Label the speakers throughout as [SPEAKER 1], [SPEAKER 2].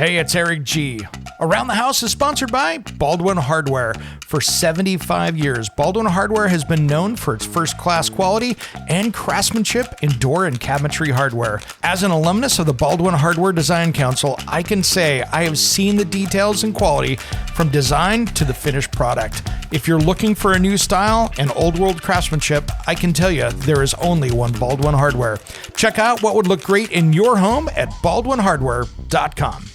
[SPEAKER 1] Hey, it's Eric G. Around the House is sponsored by Baldwin Hardware. For 75 years, Baldwin Hardware has been known for its first-class quality and craftsmanship in door and cabinetry hardware. As an alumnus of the Baldwin Hardware Design Council, I can say I have seen the details and quality from design to the finished product. If you're looking for a new style and old-world craftsmanship, I can tell you there is only one Baldwin Hardware. Check out what would look great in your home at baldwinhardware.com.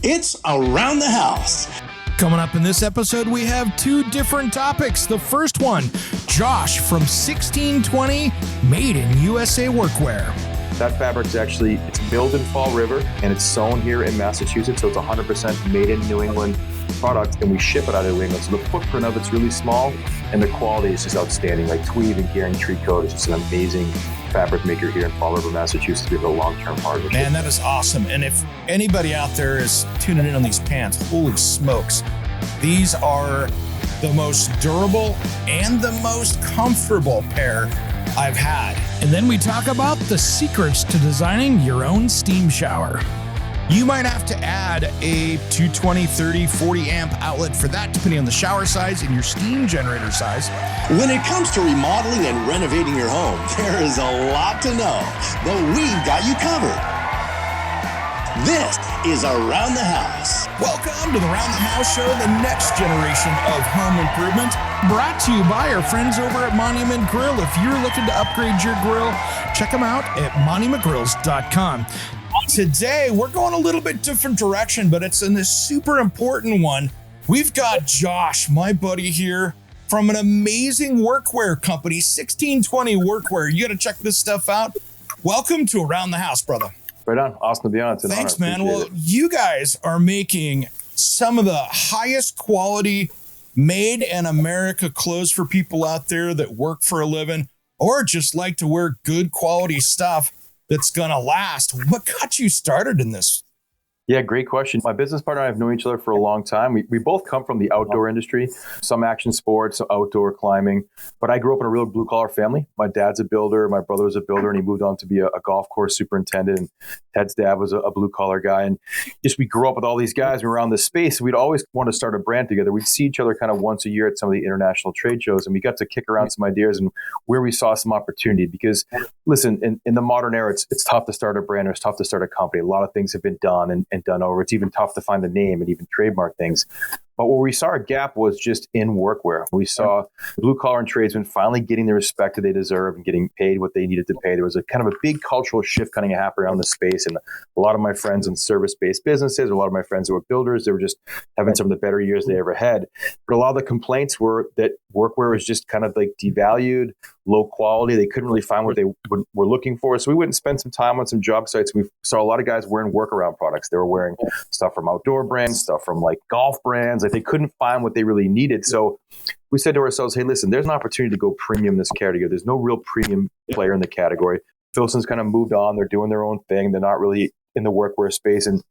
[SPEAKER 2] It's Around the House.
[SPEAKER 1] Coming up in this episode, we have two different topics. The first one, Josh from 1620 Made in USA Workwear.
[SPEAKER 3] That fabric's actually, it's milled in Fall River and it's sewn here in Massachusetts. So it's 100% made in New England product, and we ship it out of New England. So the footprint of it's really small and the quality is just outstanding. Like Tweed and Gearing Tree Coat is just an amazing fabric maker here in Fall River, Massachusetts. We have a long-term partnership.
[SPEAKER 1] Man, that is awesome. And if anybody out there is tuning in on these pants, holy smokes. These are the most durable and the most comfortable pair I've had. And then we talk about the secrets to designing your own steam shower. You might have to add a 220, 30, 40 amp outlet for that, depending on the shower size and your steam generator size.
[SPEAKER 2] When it comes to remodeling and renovating your home, there is a lot to know, but we've got you covered. This is Around the House.
[SPEAKER 1] Welcome to the Around the House Show, the next generation of home improvement, brought to you by our friends over at Monument Grill. If you're looking to upgrade your grill, check them out at monumentgrills.com. Today, we're going a little bit different direction, but it's in this super important one. We've got Josh, my buddy here, from an amazing workwear company, 1620 Workwear. You got to check this stuff out. Welcome to Around the House, brother.
[SPEAKER 3] Right on. Awesome to be on. It's an
[SPEAKER 1] Thanks,
[SPEAKER 3] honor.
[SPEAKER 1] man. Well, you guys are making some of the highest quality made in America clothes for people out there that work for a living or just like to wear good quality stuff that's going to last. What got you started in this?
[SPEAKER 3] Yeah, great question. My business partner and I have known each other for a long time. We both come from the outdoor industry, some action sports, outdoor climbing. But I grew up in a real blue collar family. My dad's a builder. My brother was a builder, and he moved on to be a golf course superintendent. And Ted's dad was a blue collar guy. And just we grew up with all these guys. We were around this space. We'd always want to start a brand together. We'd see each other kind of once a year at some of the international trade shows. And we got to kick around some ideas and where we saw some opportunity. Because listen, in the modern era, it's tough to start a brand or it's tough to start a company. A lot of things have been done and done over. It's even tough to find the name and even trademark things. But where we saw a gap was just in workwear. We saw blue collar and tradesmen finally getting the respect that they deserve and getting paid what they needed to pay. There was a kind of a big cultural shift kind of happening around the space. And a lot of my friends in service-based businesses, a lot of my friends who were builders, they were just having some of the better years they ever had. But a lot of the complaints were that workwear was just kind of like devalued, low quality. They couldn't really find what they were looking for. So we went and spent some time on some job sites. We saw a lot of guys wearing workaround products. They were wearing stuff from outdoor brands, stuff from like golf brands. Like they couldn't find what they really needed. So we said to ourselves, hey, listen, there's an opportunity to go premium in this category. There's no real premium player in the category. Filson's kind of moved on. They're doing their own thing. They're not really in the workwear space. And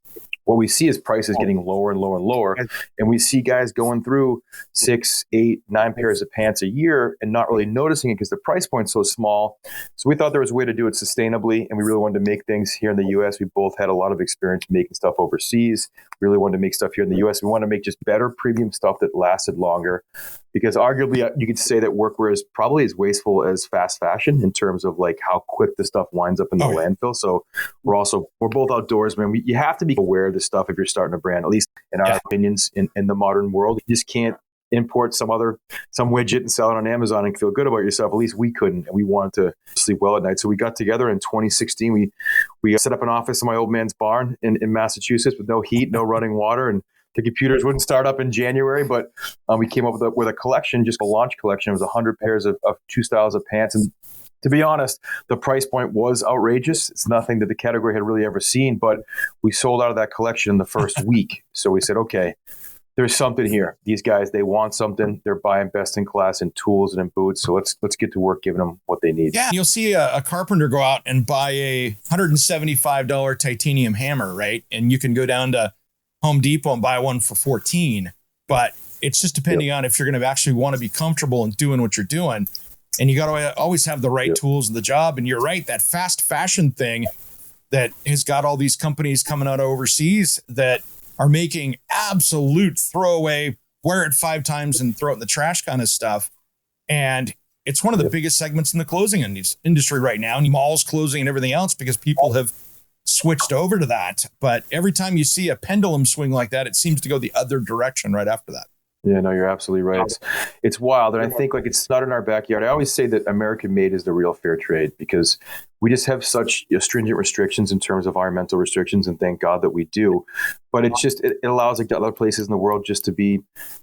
[SPEAKER 3] what we see is prices getting lower and lower and lower. And we see guys going through 6, 8, 9 pairs of pants a year and not really noticing it because the price point's so small. So we thought there was a way to do it sustainably. And we really wanted to make things here in the US. We both had a lot of experience making stuff overseas. We really wanted to make stuff here in the US. We wanted to make just better premium stuff that lasted longer. Because arguably you could say that workwear is probably as wasteful as fast fashion in terms of like how quick the stuff winds up in the landfill. So we're both outdoorsmen. You have to be aware of this stuff if you're starting a brand, at least in our opinions in the modern world. You just can't import some widget and sell it on Amazon and feel good about yourself. At least we couldn't, and we wanted to sleep well at night. So we got together in 2016. We set up an office in my old man's barn in Massachusetts with no heat, no running water, and the computers wouldn't start up in January, but we came up with a collection, just a launch collection. It was 100 pairs of 2 styles of pants. And to be honest, the price point was outrageous. It's nothing that the category had really ever seen, but we sold out of that collection in the first week. So we said, okay, there's something here. These guys, they want something. They're buying best in class in tools and in boots. So let's get to work giving them what they need.
[SPEAKER 1] Yeah, you'll see a carpenter go out and buy a $175 titanium hammer, right? And you can go down to Home Depot and buy one for $14. But it's just depending on if you're going to actually want to be comfortable in doing what you're doing. And you got to always have the right tools in the job. And you're right, that fast fashion thing that has got all these companies coming out of overseas that are making absolute throwaway, wear it 5 times and throw it in the trash kind of stuff. And it's one of the biggest segments in the clothing industry right now. And malls closing and everything else because people have switched over to that. But every time you see a pendulum swing like that, it seems to go the other direction right after that.
[SPEAKER 3] Yeah, no, you're absolutely right. It's wild. And I think like it's not in our backyard. I always say that American made is the real fair trade because we just have such stringent restrictions in terms of environmental restrictions. And thank God that we do. But it's just, it allows like other places in the world just to be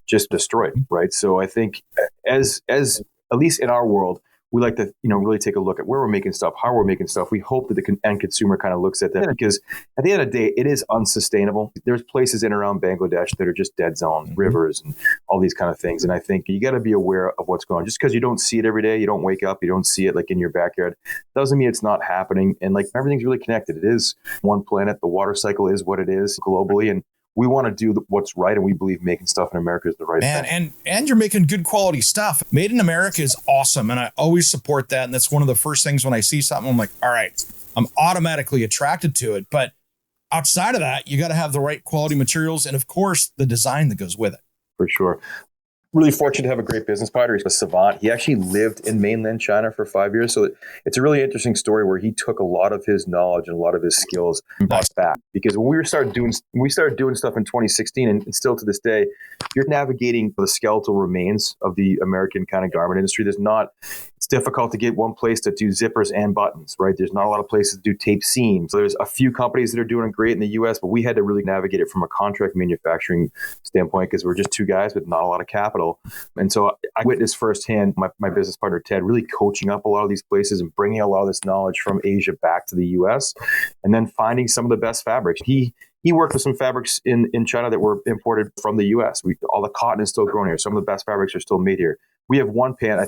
[SPEAKER 3] just destroyed. Right. So I think as at least in our world, we like to, really take a look at where we're making stuff, how we're making stuff. We hope that the end consumer kind of looks at that because at the end of the day, it is unsustainable. There's places in and around Bangladesh that are just dead zone, rivers and all these kind of things. And I think you got to be aware of what's going on. Just because you don't see it every day, you don't wake up, you don't see it like in your backyard, doesn't mean it's not happening. And like everything's really connected. It is one planet. The water cycle is what it is globally. And we want to do what's right, and we believe making stuff in America is the right thing.
[SPEAKER 1] And you're making good quality stuff. Made in America is awesome, and I always support that. And that's one of the first things when I see something, I'm like, all right, I'm automatically attracted to it. But outside of that, you got to have the right quality materials and, of course, the design that goes with it.
[SPEAKER 3] For sure. Really fortunate to have a great business partner. He's a savant. He actually lived in mainland China for 5 years. So it's a really interesting story where he took a lot of his knowledge and a lot of his skills and brought back. Because when we started doing stuff in 2016 and still to this day, you're navigating the skeletal remains of the American kind of garment industry. It's difficult to get one place to do zippers and buttons, right? There's not a lot of places to do tape seams. So there's a few companies that are doing great in the US, but we had to really navigate it from a contract manufacturing standpoint because we're just 2 guys with not a lot of capital. And so I witnessed firsthand my business partner, Ted, really coaching up a lot of these places and bringing a lot of this knowledge from Asia back to the US and then finding some of the best fabrics. He worked with some fabrics in China that were imported from the US. All the cotton is still grown here. Some of the best fabrics are still made here. We have one pant,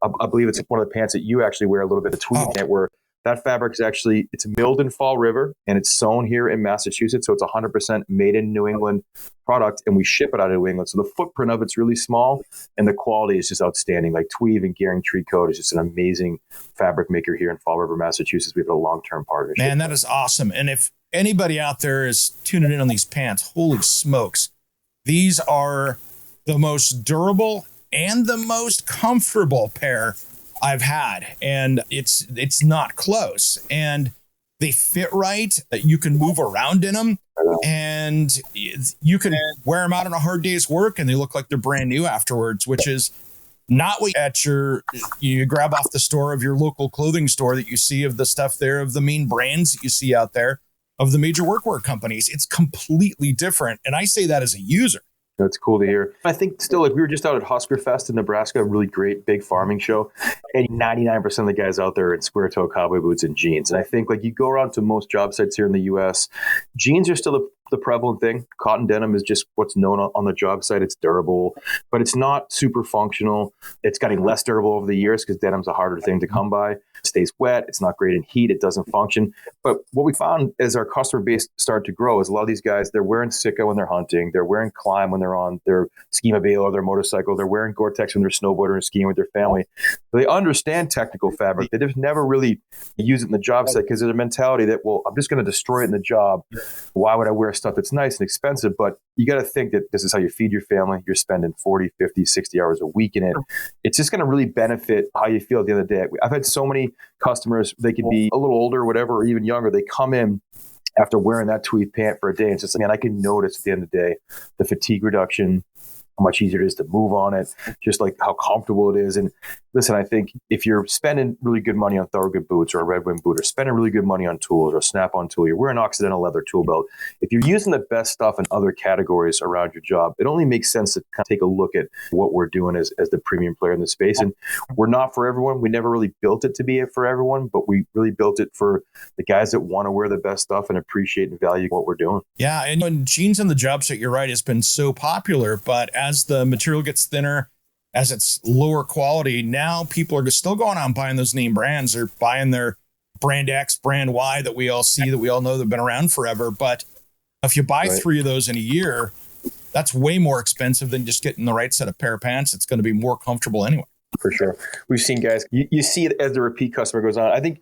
[SPEAKER 3] I believe it's one of the pants that you actually wear a little bit of tweed pant where that fabric is actually, it's milled in Fall River and it's sewn here in Massachusetts. So it's 100% made in New England product and we ship it out of New England. So the footprint of it's really small and the quality is just outstanding. Like Tweed and Gearing Tree Coat is just an amazing fabric maker here in Fall River, Massachusetts. We have a long-term partnership.
[SPEAKER 1] Man, that is awesome. And if anybody out there is tuning in on these pants, holy smokes, these are the most durable and the most comfortable pair I've had. And it's not close. And they fit right. You can move around in them. And you can wear them out on a hard day's work and they look like they're brand new afterwards, which is not what you grab off the store of your local clothing store that you see of the stuff there, of the main brands that you see out there, of the major workwear companies. It's completely different. And I say that as a user.
[SPEAKER 3] That's cool to hear. I think still, like we were just out at Husker Fest in Nebraska, a really great big farming show, and 99% of the guys out there in square toe cowboy boots and jeans. And I think like you go around to most job sites here in the US, jeans are still the prevalent thing. Cotton denim is just what's known on the job site. It's durable, but it's not super functional. It's getting less durable over the years because denim's a harder thing to come by. It stays wet. It's not great in heat. It doesn't function. But what we found as our customer base started to grow is a lot of these guys, they're wearing Sika when they're hunting. They're wearing Climb when they're on their ski mobile or their motorcycle. They're wearing Gore-Tex when they're snowboarding or skiing with their family. So they understand technical fabric. They just never really use it in the job site because there's a mentality that, well, I'm just going to destroy it in the job. Why would I wear stuff that's nice and expensive? But you got to think that this is how you feed your family. You're spending 40, 50, 60 hours a week in it. It's just going to really benefit how you feel at the end of the day. I've had so many customers, they could be a little older, whatever, or even younger. They come in after wearing that tweed pant for a day. And it's just, man, I can notice at the end of the day, the fatigue reduction, how much easier it is to move on it, just like how comfortable it is. And listen, I think if you're spending really good money on Thorogood boots or a Red Wing boot or spending really good money on tools or a Snap-on tool, you're wearing Occidental leather tool belt. If you're using the best stuff in other categories around your job, it only makes sense to kind of take a look at what we're doing as the premium player in the space. And we're not for everyone. We never really built it to be for everyone, but we really built it for the guys that want to wear the best stuff and appreciate and value what we're doing.
[SPEAKER 1] Yeah. And when jeans on the job site, you're right, has been so popular, but as the material gets thinner, as it's lower quality, now people are still going out and buying those name brands. They're buying their brand X, brand Y that we all see, that we all know that have been around forever. But if you buy 3 of those in a year, that's way more expensive than just getting the right set of pair of pants. It's going to be more comfortable anyway.
[SPEAKER 3] For sure. We've seen guys, you see it as the repeat customer goes on. I think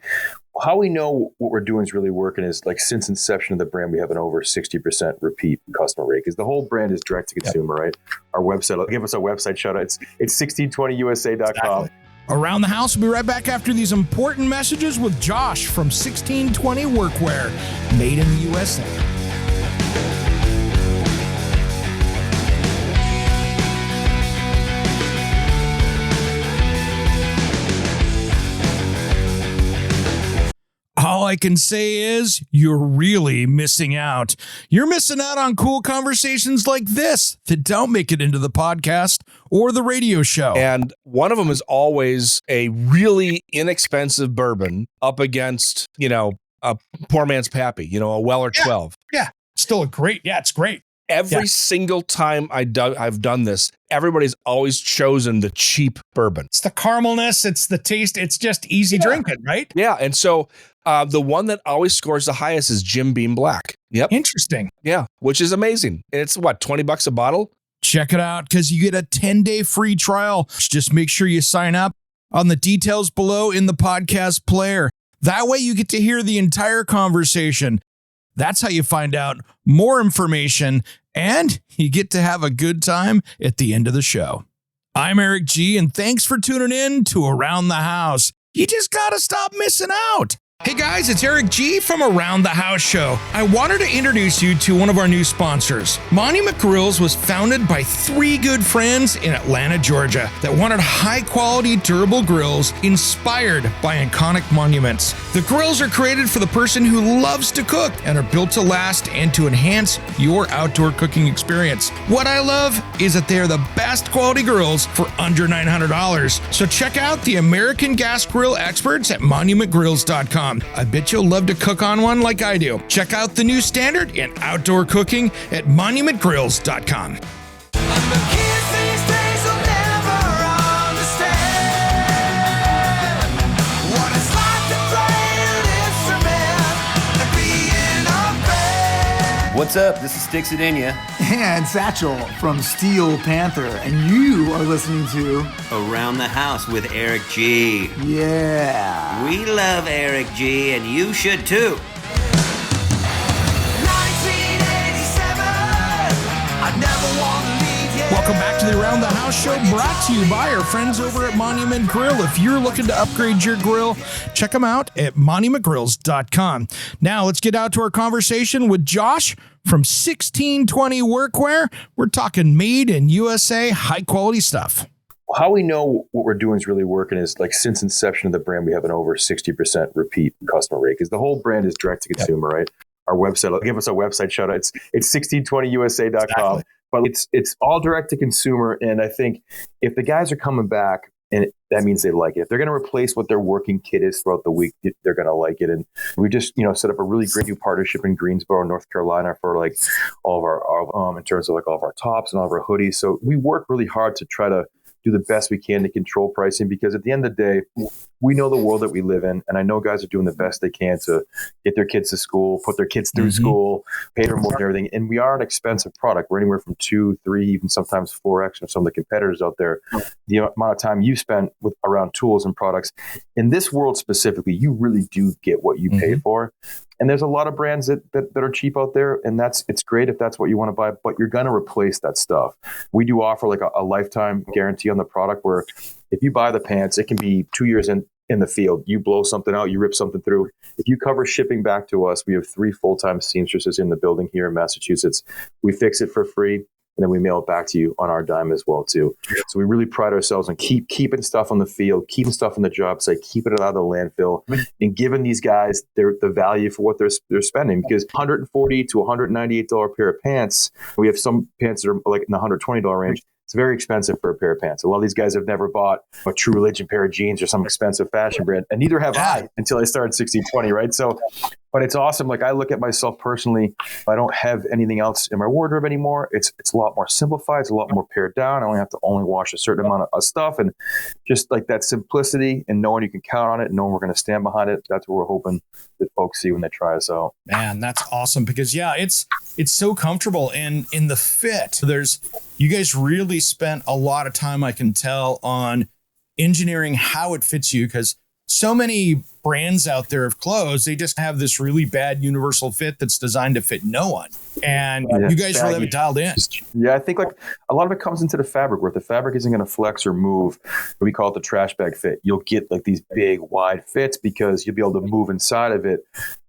[SPEAKER 3] how we know what we're doing is really working is like since inception of the brand, we have an over 60% repeat customer rate because the whole brand is direct to consumer, right? Our website, give us our website shout out. It's 1620usa.com.
[SPEAKER 1] Exactly. Around the House, we'll be right back after these important messages with Josh from 1620 Workwear, made in the USA. All I can say is you're really missing out. You're missing out on cool conversations like this that don't make it into the podcast or the radio show.
[SPEAKER 4] And one of them is always a really inexpensive bourbon up against, a poor man's Pappy, a Weller 12.
[SPEAKER 1] Yeah. Still it's great.
[SPEAKER 4] Every single time I've done this, everybody's always chosen the cheap bourbon.
[SPEAKER 1] It's the caramelness. It's the taste. It's just easy drinking, right?
[SPEAKER 4] Yeah. And so the one that always scores the highest is Jim Beam Black. Yep.
[SPEAKER 1] Interesting.
[SPEAKER 4] Yeah. Which is amazing. And it's $20 a bottle?
[SPEAKER 1] Check it out because you get a 10-day free trial. Just make sure you sign up on the details below in the podcast player. That way you get to hear the entire conversation. That's how you find out more information and you get to have a good time at the end of the show. I'm Eric G, and thanks for tuning in to Around the House. You just got to stop missing out. Hey guys, it's Eric G from Around the House Show. I wanted to introduce you to one of our new sponsors. Monument Grills was founded by three good friends in Atlanta, Georgia that wanted high-quality, durable grills inspired by iconic monuments. The grills are created for the person who loves to cook and are built to last and to enhance your outdoor cooking experience. What I love is that they are the best quality grills for under $900. So check out the American Gas Grill experts at monumentgrills.com. I bet you'll love to cook on one like I do. Check out the new standard in outdoor cooking at monumentgrills.com.
[SPEAKER 5] What's up? This is Sticks It In Ya.
[SPEAKER 6] And Satchel from Steel Panther. And you are listening to
[SPEAKER 5] Around the House with Eric G.
[SPEAKER 6] Yeah.
[SPEAKER 5] We love Eric G, and you should too.
[SPEAKER 6] 1987, I never want to leave you.
[SPEAKER 1] Welcome back to the Around the House Show, brought to you by our friends over at Monument Grill. If you're looking to upgrade your grill, check them out at monumentgrills.com. Now let's get out to our conversation with Josh from 1620 Workwear. We're talking made in USA, high quality stuff.
[SPEAKER 3] How we know what we're doing is really working is like since inception of the brand, we have an over 60% repeat customer rate because the whole brand is direct to consumer, right? Our website, give us our website shout out. It's 1620usa.com. Exactly. But it's all direct to consumer. And I think if the guys are coming back, and that means they like it. If they're going to replace what their working kit is throughout the week, they're going to like it. And we just, set up a really great new partnership in Greensboro, North Carolina for like all of our, in terms of like all of our tops and all of our hoodies. So we work really hard to try to do the best we can to control pricing because at the end of the day, we know the world that we live in. And I know guys are doing the best they can to get their kids to school, put their kids through school, pay for more and everything. And we are an expensive product. We're anywhere from 2, 3, even sometimes 4X of some of the competitors out there. The amount of time you spent with around tools and products in this world specifically, you really do get what you pay for. And there's a lot of brands that are cheap out there, and it's great if that's what you want to buy, but you're going to replace that stuff. We do offer like a lifetime guarantee on the product where if you buy the pants, it can be 2 years in the field. You blow something out, you rip something through. If you cover shipping back to us, we have 3 full-time seamstresses in the building here in Massachusetts. We fix it for free. And then we mail it back to you on our dime as well, too. So we really pride ourselves on keeping stuff on the field, keeping stuff on the job site, keeping it out of the landfill, and giving these guys the value for what they're spending. Because $140 to $198 pair of pants, we have some pants that are like in the $120 range. It's very expensive for a pair of pants. A lot of these guys have never bought a True Religion pair of jeans or some expensive fashion brand, and neither have I until I started 1620, right? So, but it's awesome. Like I look at myself personally, I don't have anything else in my wardrobe anymore. It's a lot more simplified. It's a lot more pared down. I only have to wash a certain amount of stuff, and just like that simplicity and knowing you can count on it, and knowing we're going to stand behind it. That's what we're hoping that folks see when they try us out.
[SPEAKER 1] Man, that's awesome because it's so comfortable and in the fit. You guys really spent a lot of time, I can tell, on engineering how it fits you, because so many brands out there of clothes, they just have this really bad universal fit that's designed to fit no one. And you guys really have it dialed in.
[SPEAKER 3] Yeah, I think like a lot of it comes into the fabric, where if the fabric isn't going to flex or move, we call it the trash bag fit. You'll get like these big wide fits because you'll be able to move inside of it,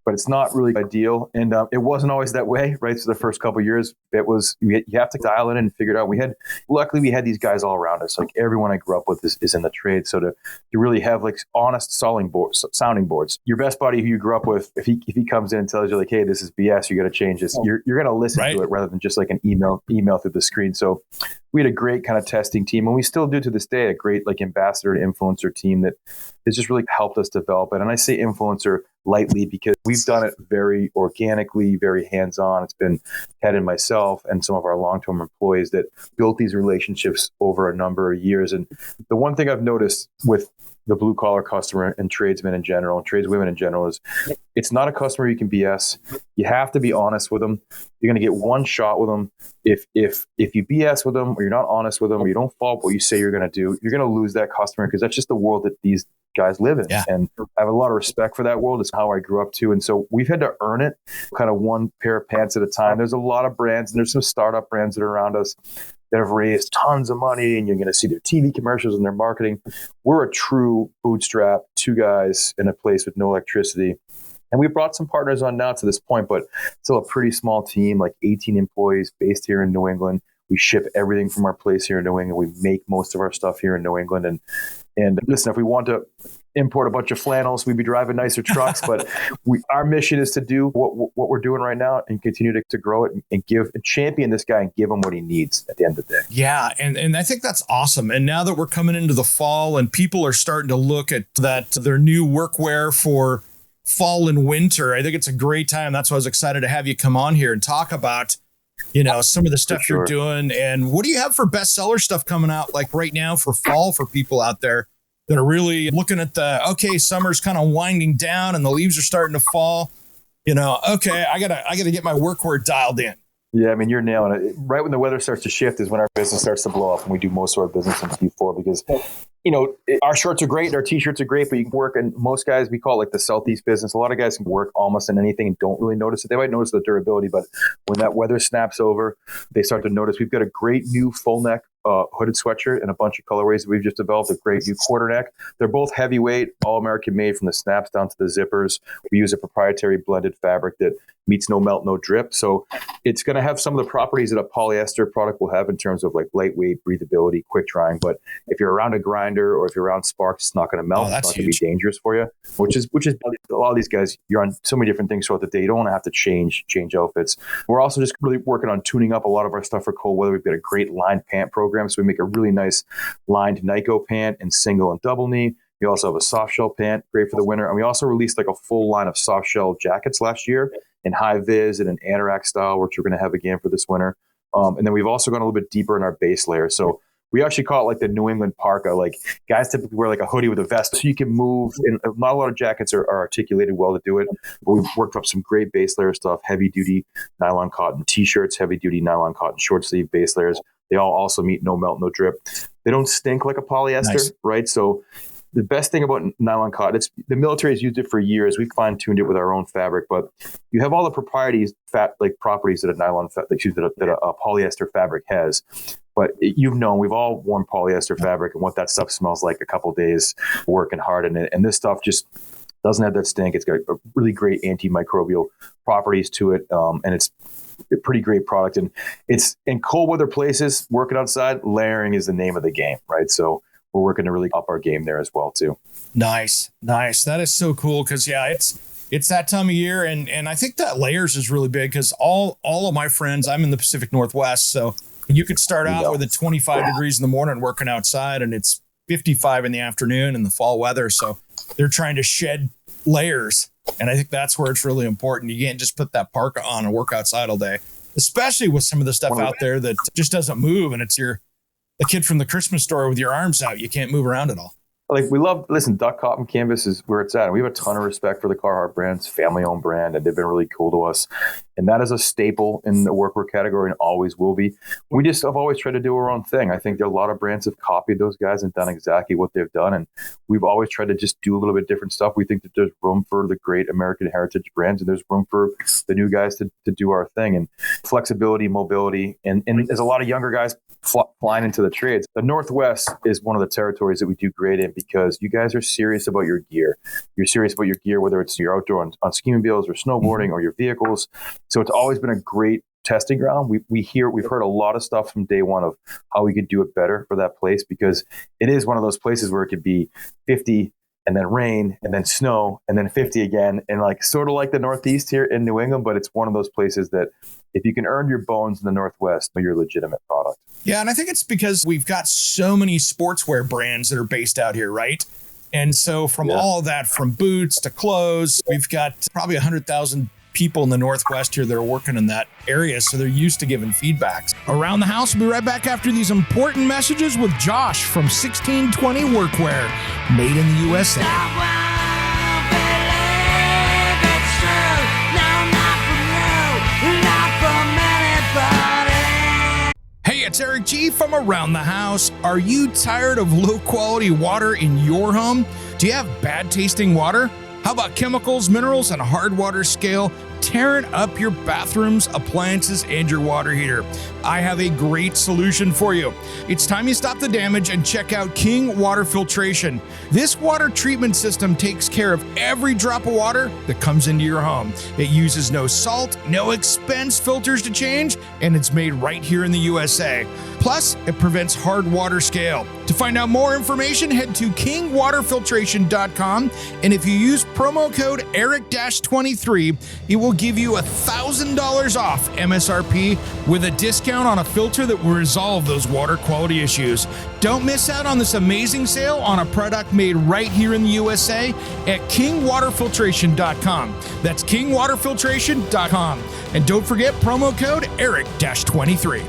[SPEAKER 3] but it's not really ideal. And it wasn't always that way, right? So the first couple of years, it was, you have to dial it in and figure it out. Luckily we had these guys all around us. Like everyone I grew up with is in the trade. So to really have like honest sounding boards, your best buddy who you grew up with, if he comes in and tells you like, hey, this is BS, you got to change this, you're going to listen to it rather than just like an email through the screen. So we had a great kind of testing team, and we still do to this day, a great like ambassador and influencer team that has just really helped us develop it. And I say influencer lightly because we've done it very organically, very hands-on. It's been Ted and myself and some of our long-term employees that built these relationships over a number of years. And the one thing I've noticed with the blue collar customer and tradesmen in general and tradeswomen in general is it's not a customer you can BS. You have to be honest with them. You're going to get one shot with them. If you BS with them, or you're not honest with them, or you don't follow what you say you're going to do, you're going to lose that customer, because that's just the world that these guys live in. Yeah. And I have a lot of respect for that world. It's how I grew up too. And so we've had to earn it kind of one pair of pants at a time. There's a lot of brands, and there's some startup brands that are around us that have raised tons of money, and you're going to see their TV commercials and their marketing. We're a true bootstrap, two guys in a place with no electricity. And we brought some partners on now to this point, but still a pretty small team, like 18 employees based here in New England. We ship everything from our place here in New England. We make most of our stuff here in New England. And listen, if we want to import a bunch of flannels, we'd be driving nicer trucks. But our mission is to do what we're doing right now and continue to grow it and champion this guy and give him what he needs at the end of the day.
[SPEAKER 1] Yeah. And I think that's awesome. And now that we're coming into the fall and people are starting to look at their new workwear for fall and winter, I think it's a great time. That's why I was excited to have you come on here and talk about, some of the stuff you're doing. And what do you have for bestseller stuff coming out like right now for fall for people out there that are really looking at summer's kind of winding down and the leaves are starting to fall. I gotta get my workwear dialed in.
[SPEAKER 3] Yeah, I mean, you're nailing it. Right when the weather starts to shift is when our business starts to blow up, and we do most of our business in Q4 because, our shorts are great and our t-shirts are great, but you can work, and most guys, we call it like the Southeast business. A lot of guys can work almost in anything and don't really notice it. They might notice the durability, but when that weather snaps over, they start to notice. We've got a great new full neck hooded sweatshirt and a bunch of colorways that we've just developed, a great new quarter neck. They're both heavyweight, all American made, from the snaps down to the zippers. We use a proprietary blended fabric that meets no melt, no drip. So it's going to have some of the properties that a polyester product will have in terms of like lightweight, breathability, quick drying. But if you're around a grinder or if you're around sparks, it's not going to melt. It's not going to be dangerous for you, which is a lot of these guys, you're on so many different things throughout the day. You don't want to have to change outfits. We're also just really working on tuning up a lot of our stuff for cold weather. We've got a great lined pant program. So we make a really nice lined Nyko pant in single and double knee. We also have a soft shell pant, great for the winter. And we also released like a full line of soft shell jackets last year in high vis and an anorak style, which we're going to have again for this winter. And then we've also gone a little bit deeper in our base layer. So we actually call it like the New England parka. Like guys typically wear like a hoodie with a vest so you can move. And not a lot of jackets are articulated well to do it. But we've worked up some great base layer stuff, heavy duty nylon cotton t-shirts, heavy duty nylon cotton short sleeve base layers. They all also meet no melt, no drip. They don't stink like a polyester, right? So the best thing about nylon cotton, the military has used it for years. We fine-tuned it with our own fabric, but you have all the properties that a polyester fabric has. But we've all worn polyester fabric and what that stuff smells like a couple days working hard in it. And this stuff just doesn't have that stink. It's got a really great antimicrobial properties to it, and it's a pretty great product. And it's in cold weather places, working outside, layering is the name of the game, right? So we're working to really up our game there as well too.
[SPEAKER 1] Nice. That is so cool because it's that time of year, and I think that layers is really big because all of my friends, I'm in the Pacific Northwest, so you could start out with 25 degrees in the morning working outside, and it's 55 in the afternoon in the fall weather. So they're trying to shed layers, and I think that's where it's really important. You can't just put that parka on and work outside all day, especially with some of the stuff out there that just doesn't move, and it's the kid from the Christmas store with your arms out. You can't move around at all.
[SPEAKER 3] like we love, listen, Duck Cotton Canvas is where it's at. We have a ton of respect for the Carhartt brands, family owned brand, and they've been really cool to us. And that is a staple in the workwear category and always will be. We just have always tried to do our own thing. I think there are a lot of brands have copied those guys and done exactly what they've done. And we've always tried to just do a little bit different stuff. We think that there's room for the great American heritage brands, and there's room for the new guys to do our thing. And flexibility, mobility, and there's a lot of younger guys flying into the trades. The Northwest is one of the territories that we do great in because you guys are serious about your gear. You're serious about your gear, whether it's your outdoor on ski mobiles or snowboarding or your vehicles. So it's always been a great testing ground. We've heard a lot of stuff from day one of how we could do it better for that place, because it is one of those places where it could be 50 and then rain and then snow and then 50 again, and like sort of like the Northeast here in New England, but it's one of those places that if you can earn your bones in the Northwest, you're a legitimate product.
[SPEAKER 1] Yeah, and I think it's because we've got so many sportswear brands that are based out here, right? And so from all that, from boots to clothes, we've got probably 100,000 people in the Northwest here that are working in that area, so they're used to giving feedbacks. Around the House, we'll be right back after these important messages with Josh from 1620 Workwear, made in the USA. Hey, it's Eric G from Around the House. Are you tired of low-quality water in your home? Do you have bad tasting water? How about chemicals, minerals, and hard water scale tearing up your bathrooms, appliances, and your water heater? I have a great solution for you. It's time you stop the damage and check out King Water Filtration. This water treatment system takes care of every drop of water that comes into your home. It uses no salt, no expense filters to change, and it's made right here in the USA. Plus, it prevents hard water scale. To find out more information, head to kingwaterfiltration.com, and if you use promo code ERIC-23, it will give you $1,000 off MSRP with a discount on a filter that will resolve those water quality issues. Don't miss out on this amazing sale on a product made right here in the USA at kingwaterfiltration.com. That's kingwaterfiltration.com. And don't forget promo code ERIC-23.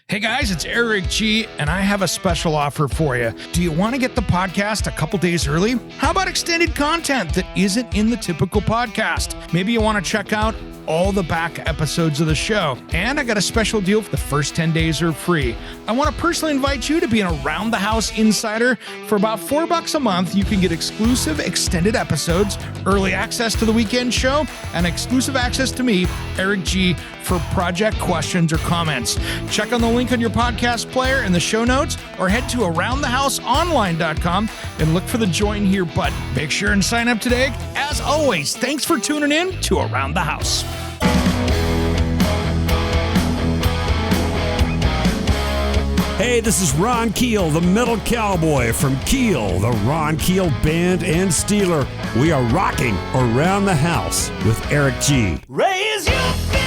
[SPEAKER 1] Hey guys, it's Eric G, and I have a special offer for you. Do you want to get the podcast a couple days early? How about extended content that isn't in the typical podcast? Maybe you want to check out all the back episodes of the show. And I got a special deal for the first 10 days are free. I want to personally invite you to be an Around the House insider. For about $4 a month, you can get exclusive extended episodes, early access to the weekend show, and exclusive access to me, Eric G, for project questions or comments. Check on the link on your podcast player in the show notes, or head to aroundthehouseonline.com and look for the join here button. Make sure and sign up today. As always, thanks for tuning in to Around the House.
[SPEAKER 7] Hey, this is Ron Keel, the Metal Cowboy from Keel, the Ron Keel Band and Steeler. We are rocking Around the House with Eric G.
[SPEAKER 5] Raise your fist!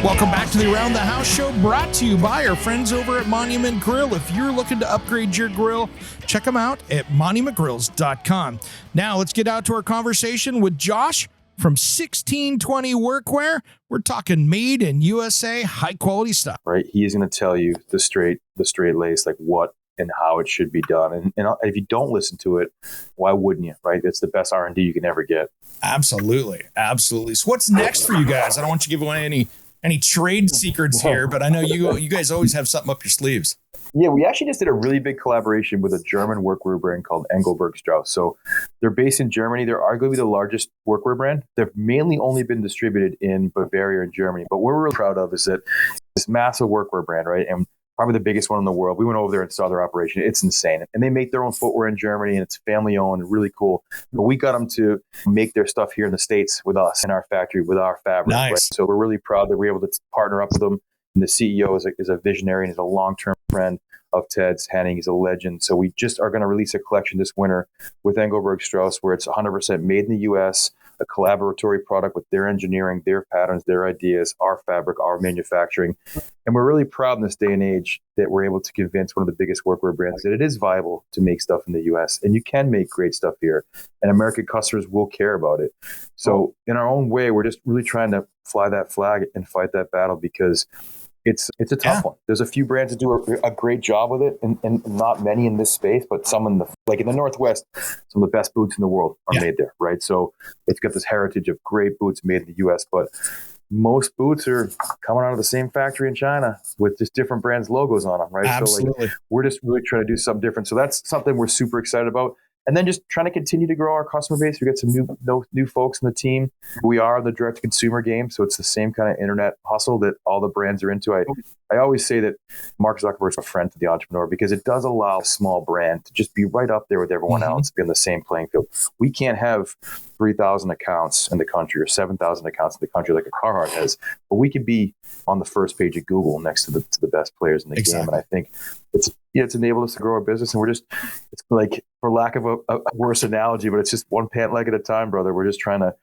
[SPEAKER 1] Welcome back to the Around the House show, brought to you by our friends over at Monument Grill. If you're looking to upgrade your grill, check them out at monumentgrills.com. Now let's get out to our conversation with Josh from 1620 Workwear. We're talking made in USA, high quality stuff.
[SPEAKER 3] Right? He is going to tell you the straight lace, like what and how it should be done. And if you don't listen to it, why wouldn't you? Right? It's the best R&D you can ever get.
[SPEAKER 1] Absolutely, absolutely. So what's next for you guys? I don't want you to give away any trade secrets here, but I know you guys always have something up your sleeves.
[SPEAKER 3] Yeah, we actually just did a really big collaboration with a German workwear brand called Engelberg Strauss. So they're based in Germany. They're arguably the largest workwear brand. They've mainly only been distributed in Bavaria and Germany. But what we're really proud of is that this massive workwear brand, right? And probably the biggest one in the world. We went over there and saw their operation. It's insane. And they make their own footwear in Germany, and it's family owned, really cool. But we got them to make their stuff here in the States with us in our factory, with our fabric.
[SPEAKER 1] Nice.
[SPEAKER 3] Right? So we're really proud that we're able to partner up with them. And the CEO is a visionary and is a long-term friend of Ted's. Henning is a legend. So we just are going to release a collection this winter with Engelberg Strauss where it's 100% made in the U.S., a collaboratory product with their engineering, their patterns, their ideas, our fabric, our manufacturing. And we're really proud in this day and age that we're able to convince one of the biggest workwear brands that it is viable to make stuff in the U.S. and you can make great stuff here and American customers will care about it. So in our own way, we're just really trying to fly that flag and fight that battle because it's a tough one. There's a few brands that do a great job with it, and not many in this space, but some in the Northwest, some of the best boots in the world are made there, right? So it's got this heritage of great boots made in the U.S., but most boots are coming out of the same factory in China with just different brands' logos on them, right?
[SPEAKER 1] Absolutely.
[SPEAKER 3] So we're just really trying to do something different. So that's something we're super excited about. And then just trying to continue to grow our customer base. We got some new folks in the team. We are in the direct to consumer game, so it's the same kind of internet hustle that all the brands are into. I always say that Mark Zuckerberg's a friend to the entrepreneur because it does allow a small brand to just be right up there with everyone else, be on the same playing field. We can't have 3,000 accounts in the country or 7,000 accounts in the country like a Carhartt has, but we could be on the first page of Google next to the best players in the game. And I think it's enabled us to grow our business, and it's like, for lack of a worse analogy, but it's just one pant leg at a time, brother. We're just trying to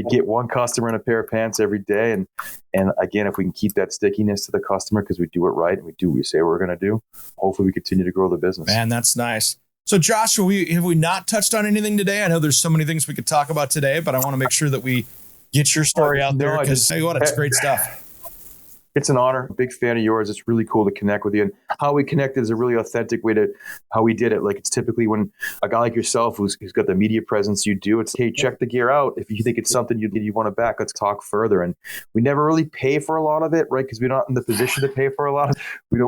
[SPEAKER 3] get one customer in a pair of pants every day. And again, if we can keep that stickiness to the customer because we do it right and we do what we say we're going to do, hopefully we continue to grow the business.
[SPEAKER 1] Man, that's nice. So Josh, have we not touched on anything today? I know there's so many things we could talk about today, but I want to make sure that we get your story out there because tell you what, it's great stuff.
[SPEAKER 3] It's an honor. I'm a big fan of yours. It's really cool to connect with you. And how we connected is a really authentic way to how we did it. Like, it's typically when a guy like yourself who's got the media presence you do, it's, hey, check the gear out. If you think it's something you want to back, let's talk further. And we never really pay for a lot of it, right? Because we're not in the position to pay for a lot of it.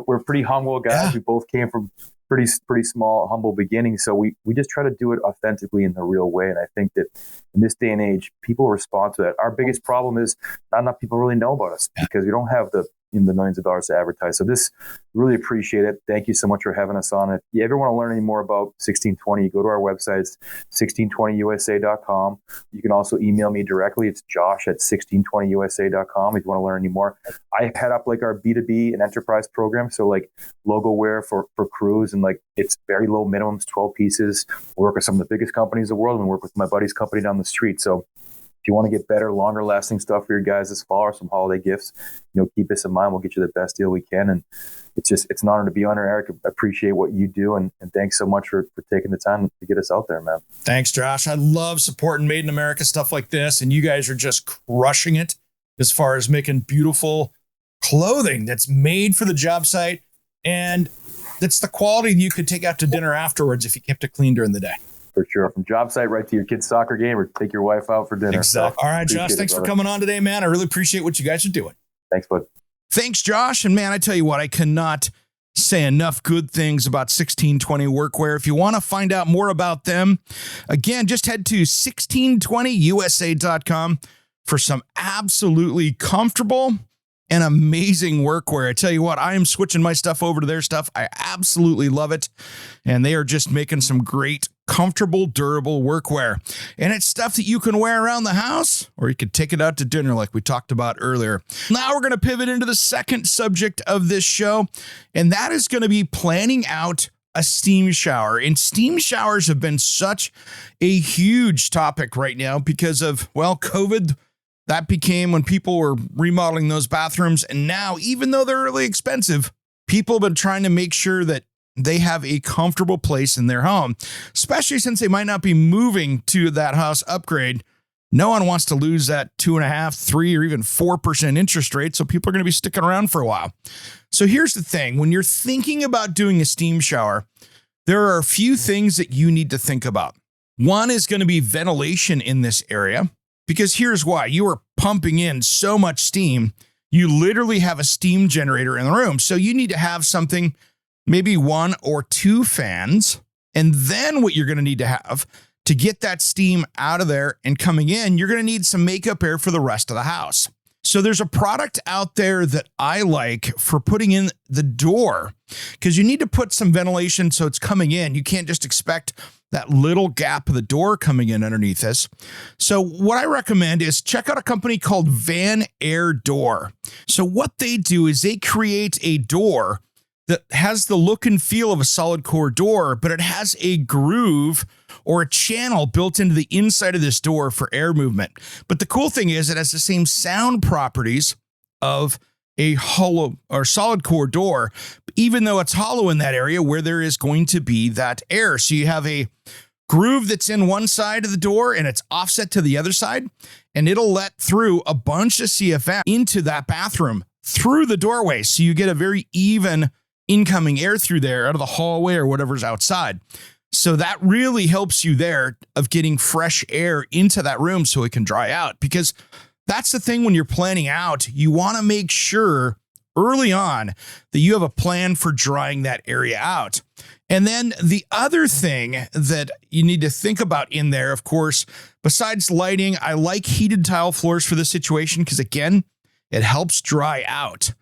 [SPEAKER 3] We're pretty humble guys. Yeah. We both came from pretty small, humble beginnings. So we just try to do it authentically in the real way. And I think that in this day and age, people respond to that. Our biggest problem is not enough people really know about us because we don't have the millions of dollars to advertise. So this, really appreciate it. Thank you so much for having us on it. If you ever want to learn any more about 1620, go to our website, 1620usa.com. You can also email me directly. It's josh@1620usa.com if you want to learn any more. I head up like our B2B and enterprise program. So like logo wear for crews, and like it's very low minimums, 12 pieces. We work with some of the biggest companies in the world and work with my buddy's company down the street. So if you want to get better, longer lasting stuff for your guys this fall or some holiday gifts, keep us in mind. We'll get you the best deal we can. And it's an honor to be on here, Eric. I appreciate what you do. And thanks so much for taking the time to get us out there, man.
[SPEAKER 1] Thanks, Josh. I love supporting Made in America stuff like this. And you guys are just crushing it as far as making beautiful clothing that's made for the job site. And that's the quality you could take out to dinner afterwards if you kept it clean during the day.
[SPEAKER 3] For sure. From job site right to your kid's soccer game or take your wife out for dinner.
[SPEAKER 1] Exactly.
[SPEAKER 3] So,
[SPEAKER 1] all right, Josh, thanks for coming on today, man. I really appreciate what you guys are doing.
[SPEAKER 3] Thanks, bud.
[SPEAKER 1] Thanks, Josh. And man, I tell you what, I cannot say enough good things about 1620 Workwear. If you want to find out more about them, again, just head to 1620usa.com for some absolutely comfortable and amazing workwear. I tell you what, I am switching my stuff over to their stuff. I absolutely love it. And they are just making some great, comfortable, durable workwear. And it's stuff that you can wear around the house, or you could take it out to dinner like we talked about earlier. Now we're going to pivot into the second subject of this show, and that is going to be planning out a steam shower. And steam showers have been such a huge topic right now because of, well, COVID. That became when people were remodeling those bathrooms. And now, even though they're really expensive, people have been trying to make sure that they have a comfortable place in their home, especially since they might not be moving to that house upgrade. No one wants to lose that 2.5%, 3%, or even 4% interest rate. So people are going to be sticking around for a while. So here's the thing. When you're thinking about doing a steam shower, there are a few things that you need to think about. One is going to be ventilation in this area. Because here's why. You are pumping in so much steam, you literally have a steam generator in the room. So you need to have something, maybe 1 or 2 fans. And then what you're going to need to have to get that steam out of there and coming in, you're going to need some makeup air for the rest of the house. So there's a product out there that I like for putting in the door, because you need to put some ventilation so it's coming in. You can't just expect that little gap of the door coming in underneath this. So what I recommend is check out a company called Van Air Door. So what they do is they create a door that has the look and feel of a solid core door, but it has a groove or a channel built into the inside of this door for air movement. But the cool thing is it has the same sound properties of a hollow or solid core door, even though it's hollow in that area where there is going to be that air. So you have a groove that's in one side of the door and it's offset to the other side, and it'll let through a bunch of CFM into that bathroom. through the doorway. So you get a very even incoming air through there out of the hallway or whatever's outside. So that really helps you there of getting fresh air into that room so it can dry out. Because that's the thing when you're planning out, you want to make sure early on that you have a plan for drying that area out. And then the other thing that you need to think about in there, of course, besides lighting, I like heated tile floors for this situation because, again, it helps dry out.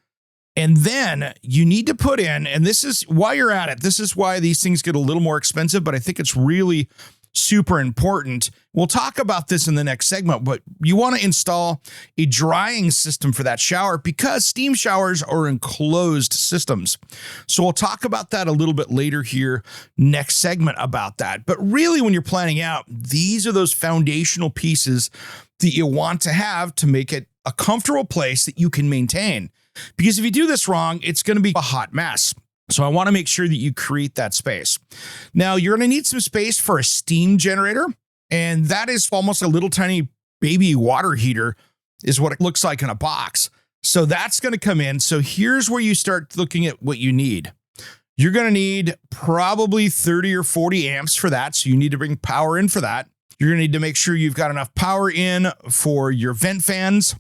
[SPEAKER 1] And then you need to put in, and this is why you're at it. This is why these things get a little more expensive, but I think it's really super important. We'll talk about this in the next segment, but you want to install a drying system for that shower because steam showers are enclosed systems. So we'll talk about that a little bit later here, next segment about that. But really, when you're planning out, these are those foundational pieces that you want to have to make it a comfortable place that you can maintain. Because if you do this wrong, it's going to be a hot mess. So I want to make sure that you create that space. Now, you're going to need some space for a steam generator, and that is almost a little tiny baby water heater is what it looks like in a box. So that's going to come in. So here's where you start looking at what you need. You're going to need probably 30 or 40 amps for that. So you need to bring power in for that. You're going to need to make sure you've got enough power in for your vent fans.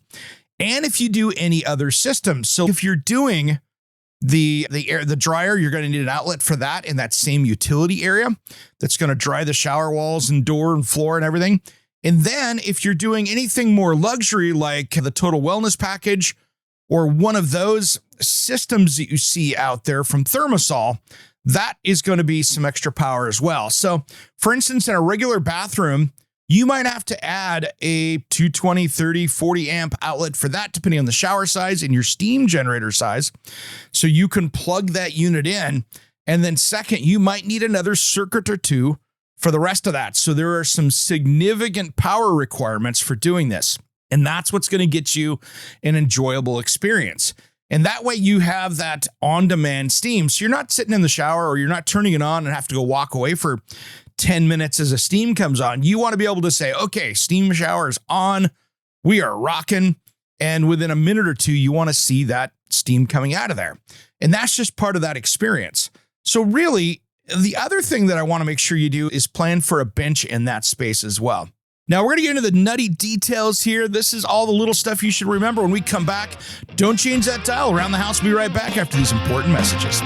[SPEAKER 1] And if you do any other systems. So if you're doing the dryer, you're going to need an outlet for that in that same utility area that's going to dry the shower walls and door and floor and everything. And then if you're doing anything more luxury, like the Total Wellness package or one of those systems that you see out there from Thermosol, that is going to be some extra power as well. So for instance, in a regular bathroom, you might have to add a 220, 30, 40 amp outlet for that, depending on the shower size and your steam generator size. So you can plug that unit in. And then second, you might need another circuit or two for the rest of that. So there are some significant power requirements for doing this. And that's what's going to get you an enjoyable experience. And that way you have that on-demand steam. So you're not sitting in the shower or you're not turning it on and have to go walk away for 10 minutes as a steam comes on. You want to be able to say, okay, steam shower is on. We are rocking. And within a minute or two, you want to see that steam coming out of there. And that's just part of that experience. So really, the other thing that I want to make sure you do is plan for a bench in that space as well. Now, we're going to get into the nutty details here. This is all the little stuff you should remember when we come back. Don't change that dial. Around the House, we'll be right back after these important messages.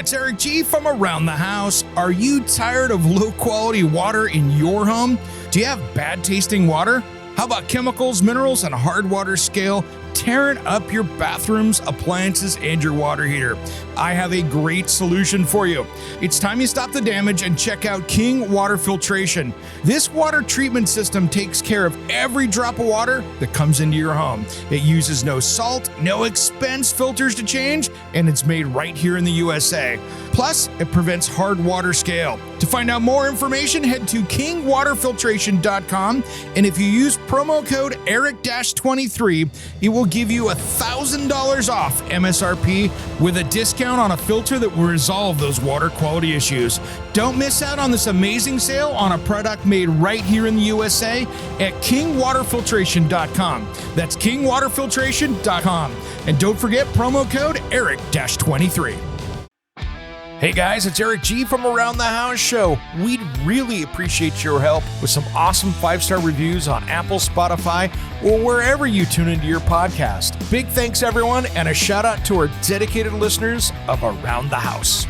[SPEAKER 1] It's Eric G from Around the House. Are you tired of low quality water in your home? Do you have bad tasting water? How about chemicals, minerals, and hard water scale tearing up your bathrooms, appliances, and your water heater? I have a great solution for you. It's time you stop the damage and check out King Water Filtration. This water treatment system takes care of every drop of water that comes into your home. It uses no salt, no expense filters to change, and it's made right here in the USA. Plus, it prevents hard water scale. To find out more information, head to kingwaterfiltration.com, and if you use promo code ERIC-23, it will give you $1,000 off MSRP with a discount on a filter that will resolve those water quality issues. Don't miss out on this amazing sale on a product made right here in the USA at kingwaterfiltration.com. That's kingwaterfiltration.com. And don't forget promo code ERIC-23. Hey guys, it's Eric G from Around the House Show. We'd really appreciate your help with some awesome 5-star reviews on Apple, Spotify, or wherever you tune into your podcast. Big thanks everyone, and a shout out to our dedicated listeners of Around the House.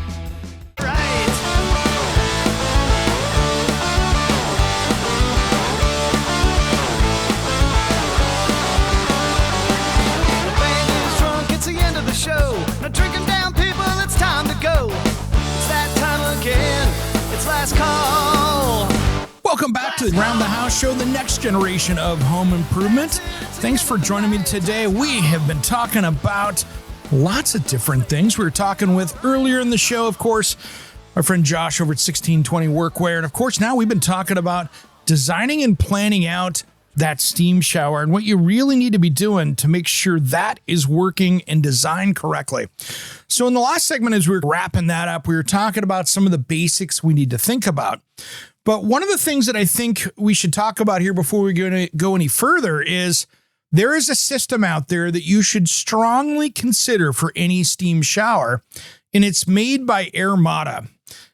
[SPEAKER 1] Welcome back to the Around the House Show, the next generation of home improvement. Thanks for joining me today. We have been talking about lots of different things. We were talking with earlier in the show, of course, Our friend Josh over at 1620 Workwear. And of course, now we've been talking about designing and planning out that steam shower and what you really need to be doing to make sure that is working and designed correctly. So in the last segment, as we were wrapping that up, we were talking about some of the basics we need to think about. But one of the things that I think we should talk about here before we go any further is there is a system out there that you should strongly consider for any steam shower, and it's made by Armada.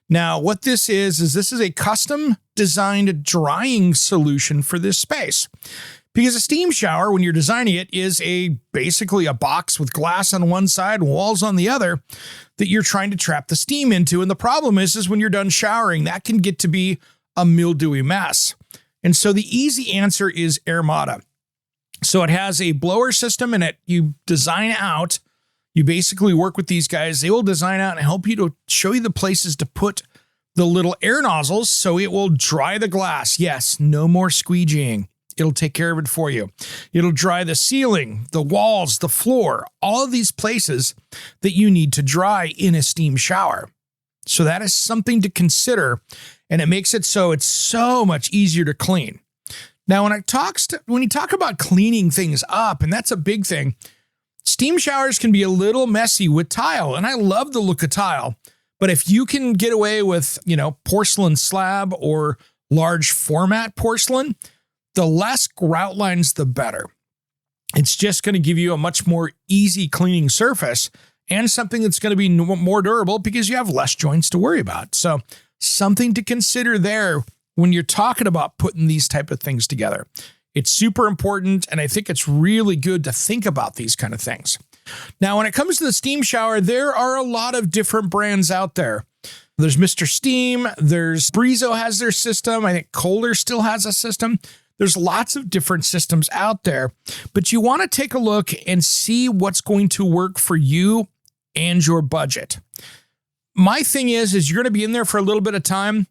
[SPEAKER 1] Now, what this is this is a custom designed drying solution for this space. Because a steam shower, when you're designing it, is basically a box with glass on one side, walls on the other, that you're trying to trap the steam into. And the problem is when you're done showering, that can get to be a mildewy mess. And so the easy answer is Armada. So it has a blower system, and you design out. You basically work with these guys. They will design out and help you to show you the places to put the little air nozzles so it will dry the glass. Yes, no more squeegeeing. It'll take care of it for you. It'll dry the ceiling, the walls, the floor, all of these places that you need to dry in a steam shower. So that is something to consider, and it makes it so it's so much easier to clean. Now, when you talk about cleaning things up, and that's a big thing, steam showers can be a little messy with tile, and I love the look of tile. But if you can get away with, porcelain slab or large format porcelain, the less grout lines, the better. It's just going to give you a much more easy cleaning surface and something that's going to be more durable because you have less joints to worry about. So something to consider there when you're talking about putting these type of things together. It's super important, and I think it's really good to think about these kind of things. Now, when it comes to the steam shower, there are a lot of different brands out there. There's Mr. Steam, there's Brizo has their system. I think Kohler still has a system. There's lots of different systems out there, but you want to take a look and see what's going to work for you and your budget. My thing is you're going to be in there for a little bit of time.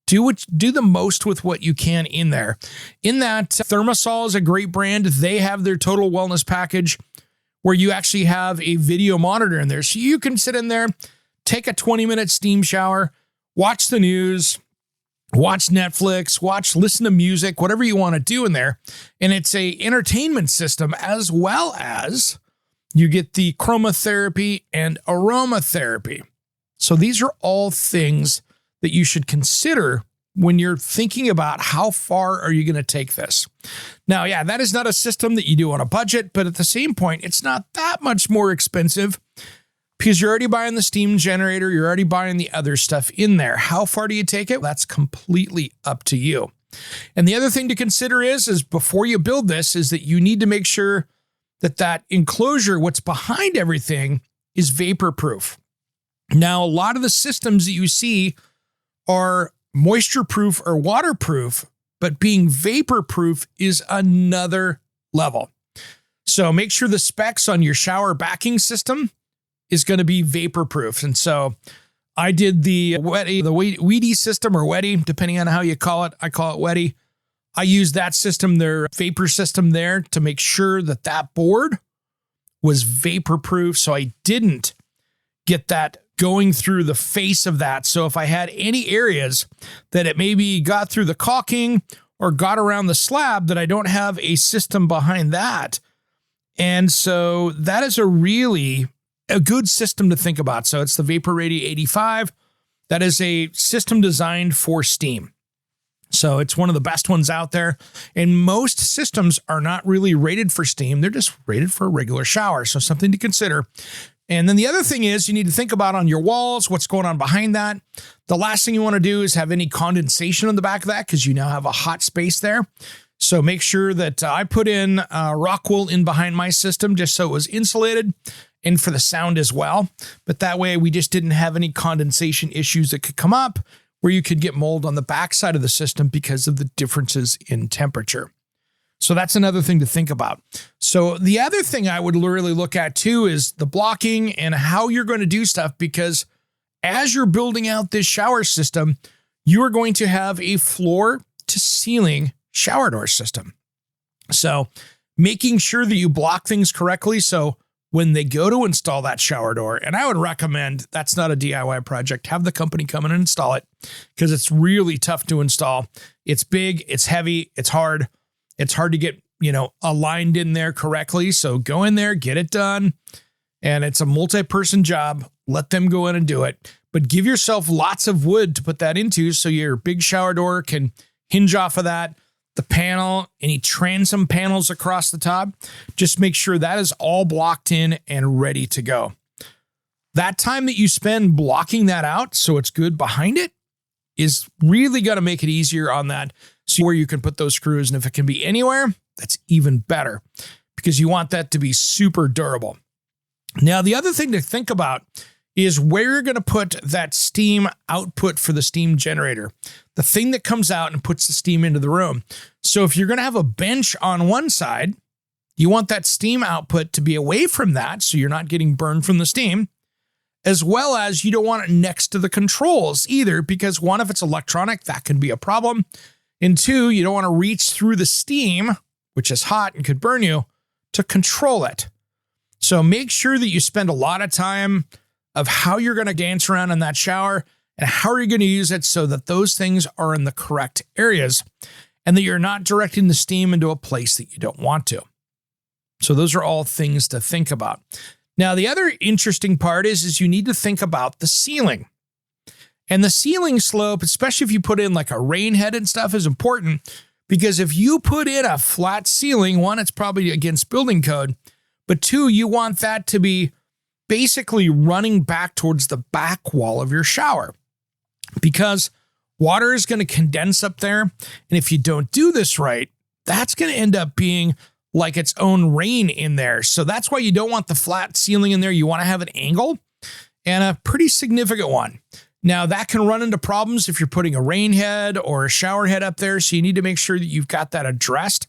[SPEAKER 1] Do the most with what you can in there. In that, Thermosol is a great brand. They have their total wellness package where you actually have a video monitor in there. So you can sit in there, take a 20-minute steam shower, watch the news, watch Netflix, listen to music, whatever you want to do in there. And it's a entertainment system, as well as you get the chromotherapy and aromatherapy. So these are all things that you should consider when you're thinking about how far are you going to take this. Now, yeah, that is not a system that you do on a budget, but at the same point, it's not that much more expensive because you're already buying the steam generator, you're already buying the other stuff in there. How far do you take it? That's completely up to you. And the other thing to consider is before you build this, is that you need to make sure that enclosure, what's behind everything, is vapor proof. Now, a lot of the systems that you see are moisture proof or waterproof, but being vapor proof is another level. So make sure the specs on your shower backing system is going to be vapor proof. And so I did the Wetty system, or Wetty, depending on how you call it. I call it Wetty. I used that system, their vapor system there, to make sure that board was vapor proof. So I didn't get that going through the face of that. So if I had any areas that it maybe got through the caulking or got around the slab, that I don't have a system behind that. And so that is a good system to think about. So it's the Vapor Ready 85. That is a system designed for steam. So it's one of the best ones out there. And most systems are not really rated for steam. They're just rated for a regular shower. So something to consider. And then the other thing is you need to think about on your walls, what's going on behind that. The last thing you want to do is have any condensation on the back of that, because you now have a hot space there. So make sure that I put in rock wool in behind my system just so it was insulated, and for the sound as well. But that way we just didn't have any condensation issues that could come up where you could get mold on the backside of the system because of the differences in temperature. So that's another thing to think about. So the other thing I would really look at too is the blocking and how you're going to do stuff, because as you're building out this shower system, you are going to have a floor to ceiling shower door system. So making sure that you block things correctly. So when they go to install that shower door, and I would recommend, that's not a DIY project, have the company come in and install it, because it's really tough to install. It's big, it's heavy, it's hard to get, aligned in there correctly. So go in there, get it done. And it's a multi-person job. Let them go in and do it, but give yourself lots of wood to put that into, so your big shower door can hinge off of that. The panel, any transom panels across the top, just make sure that is all blocked in and ready to go. That time that you spend blocking that out so it's good behind it is really going to make it easier on that. See where you can put those screws, and if it can be anywhere, that's even better, because you want that to be super durable. Now, the other thing to think about is where you're going to put that steam output for the steam generator, the thing that comes out and puts the steam into the room. So if you're going to have a bench on one side, you want that steam output to be away from that, so you're not getting burned from the steam, as well as you don't want it next to the controls either, because one, if it's electronic, that can be a problem. And two, you don't want to reach through the steam, which is hot and could burn you, to control it. So make sure that you spend a lot of time of how you're going to dance around in that shower and how are you going to use it, so that those things are in the correct areas and that you're not directing the steam into a place that you don't want to. So those are all things to think about. Now, the other interesting part is you need to think about the ceiling. And the ceiling slope, especially if you put in like a rain head and stuff, is important, because if you put in a flat ceiling, one, it's probably against building code, but two, you want that to be basically running back towards the back wall of your shower, because water is going to condense up there. And if you don't do this right, that's going to end up being like its own rain in there. So that's why you don't want the flat ceiling in there. You want to have an angle, and a pretty significant one. Now, that can run into problems if you're putting a rain head or a shower head up there. So you need to make sure that you've got that addressed,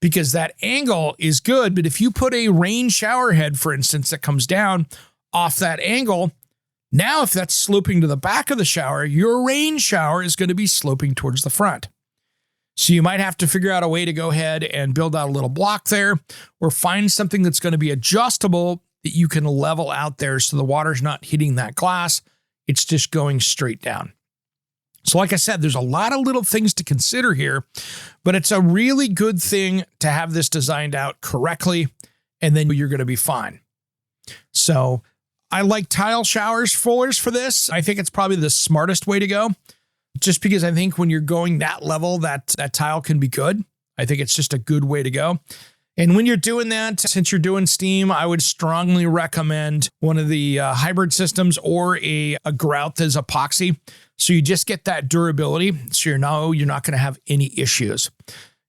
[SPEAKER 1] because that angle is good. But if you put a rain shower head, for instance, that comes down off that angle, now if that's sloping to the back of the shower, your rain shower is going to be sloping towards the front. So you might have to figure out a way to go ahead and build out a little block there, or find something that's going to be adjustable that you can level out there so the water's not hitting that glass. It's just going straight down. So like I said, there's a lot of little things to consider here, but it's a really good thing to have this designed out correctly, and then you're going to be fine. So I like tile showers fullers for this. I think it's probably the smartest way to go, just because I think when you're going that level, that tile can be good. I think it's just a good way to go. And when you're doing that, since you're doing steam, I would strongly recommend one of the hybrid systems or a grout that's epoxy. So you just get that durability, so you're not going to have any issues.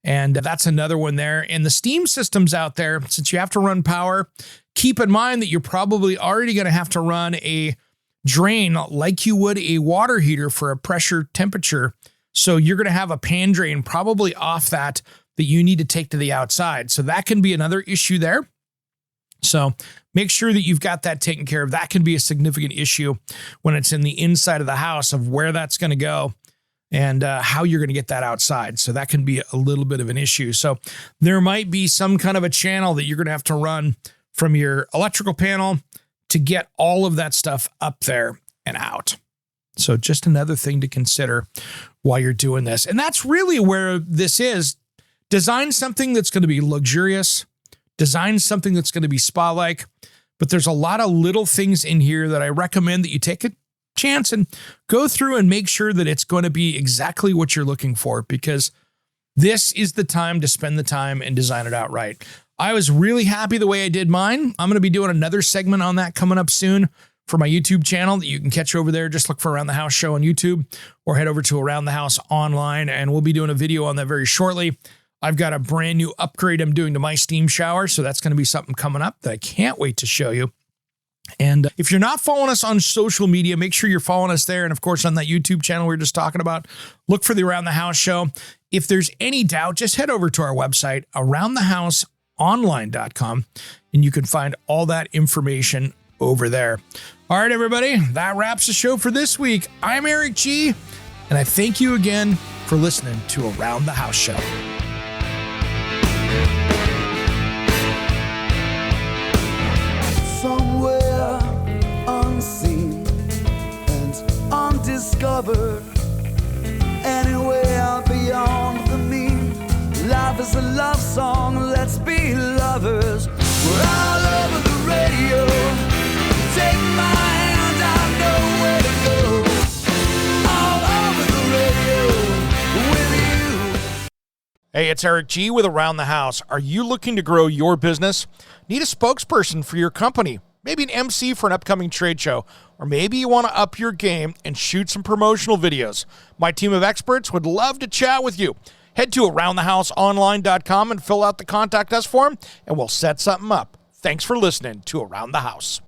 [SPEAKER 1] And that's another one there. And the steam systems out there, since you have to run power, keep in mind that you're probably already going to have to run a drain like you would a water heater for a pressure temperature. So you're going to have a pan drain probably off that you need to take to the outside. So that can be another issue there. So make sure that you've got that taken care of. That can be a significant issue when it's in the inside of the house, of where that's going to go and how you're going to get that outside. So that can be a little bit of an issue. So there might be some kind of a channel that you're going to have to run from your electrical panel to get all of that stuff up there and out. So just another thing to consider while you're doing this. And that's really where this is. Design something that's going to be luxurious. Design something that's going to be spa-like. But there's a lot of little things in here that I recommend that you take a chance and go through and make sure that it's going to be exactly what you're looking for, because this is the time to spend the time and design it out right. I was really happy the way I did mine. I'm going to be doing another segment on that coming up soon for my YouTube channel that you can catch over there. Just look for Around the House Show on YouTube, or head over to Around the House online, and we'll be doing a video on that very shortly. I've got a brand new upgrade I'm doing to my steam shower, so that's going to be something coming up that I can't wait to show you. And if you're not following us on social media, make sure you're following us there. And of course, on that YouTube channel we were just talking about, look for the Around the House Show. If there's any doubt, just head over to our website, aroundthehouseonline.com, and you can find all that information over there. All right, everybody, that wraps the show for this week. I'm Eric G., and I thank you again for listening to Around the House Show.
[SPEAKER 8] discover anyway out beyond the mean. Life is a love song, let's be lovers. We're all over the radio. Take my hand, I know where to go. All over the radio with you.
[SPEAKER 1] Hey, it's Eric G with Around the House. Are you looking to grow your business? Need a spokesperson for your company? Maybe an MC for an upcoming trade show? Or maybe you want to up your game and shoot some promotional videos? My team of experts would love to chat with you. Head to AroundTheHouseOnline.com and fill out the Contact Us form, and we'll set something up. Thanks for listening to Around the House.